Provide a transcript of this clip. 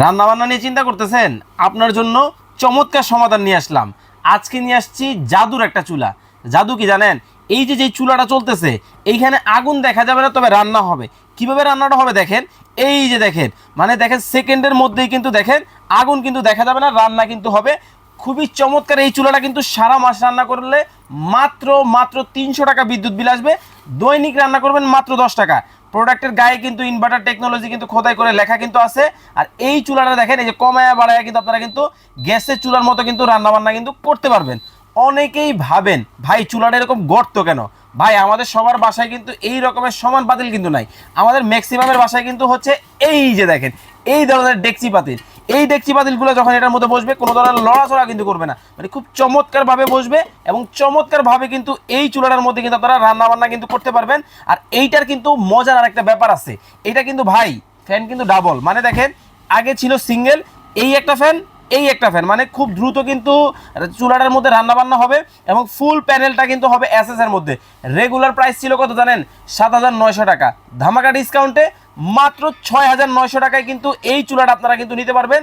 রান্না বান্না নিয়ে চিন্তা করতেছেন? আপনার জন্য চমৎকার সমাধান নিয়ে আসলাম। আজকে নিয়ে আসছি জাদুর একটা চুলা। জাদু কি জানেন? এই যে চুলাটা চলতেছে, এইখানে আগুন দেখা যাবে না, তবে রান্না হবে। কিভাবে রান্নাটা হবে দেখেন। এই যে দেখেন, মানে দেখেন সেকেন্ডের মধ্যেই কিন্তু দেখেন আগুন কিন্তু দেখা যাবে না, রান্না কিন্তু হবে। খুবই চমৎকার এই চুলাটা, কিন্তু সারা মাস রান্না করলে মাত্র মাত্র 300 টাকা বিদ্যুৎ বিল আসবে। দৈনিক রান্না করবেন মাত্র 10 টাকা। প্রোডাক্টের গায়ে কিন্তু ইনভার্টার টেকনোলজি কিন্তু খোদাই করে লেখা কিন্তু আছে। আর এই চুলাটা দেখেন, এই যে কমায়া বাড়ায় কিন্তু আপনারা কিন্তু গ্যাসের চুলার মতো কিন্তু রান্না বান্না কিন্তু করতে পারবেন। অনেকেই ভাবেন ভাই চুলাটা এরকম গর্ত কেন? ভাই আমাদের সবার বাসায় কিন্তু এই রকমের সমান পাতিল কিন্তু নাই। আমাদের ম্যাক্সিমামের বাসায় কিন্তু হচ্ছে এই যে দেখেন এই ধরনের ডেকচি পাতিল। এই ডেকচি পাতিলগুলো যখন এটার মধ্যে বসবে, কোনো ধরনের লড়াচড়া কিন্তু করবে না, মানে খুব চমৎকারভাবে বসবে এবং চমৎকারভাবে কিন্তু এই চুলাটার মধ্যে কিন্তু আপনারা রান্না বান্না কিন্তু করতে পারবেন। আর এইটার কিন্তু মজার আর একটা ব্যাপার আছে। এটা কিন্তু ভাই ফ্যান কিন্তু ডাবল, মানে দেখেন আগে ছিল সিঙ্গেল, এই একটা ফ্যান, এই একটা ফ্যান, মানে খুব দ্রুত কিন্তু চুলাটার মধ্যে রান্না বান্না হবে। এবং ফুল প্যানেলটা কিন্তু হবে এসএস এর মধ্যে। রেগুলার প্রাইস ছিল কত জানেন? 7,900 টাকা। ধামাকা ডিসকাউন্টে মাত্র 6,900 টাকায় কিন্তু এই চুলাটা আপনারা কিন্তু নিতে পারবেন।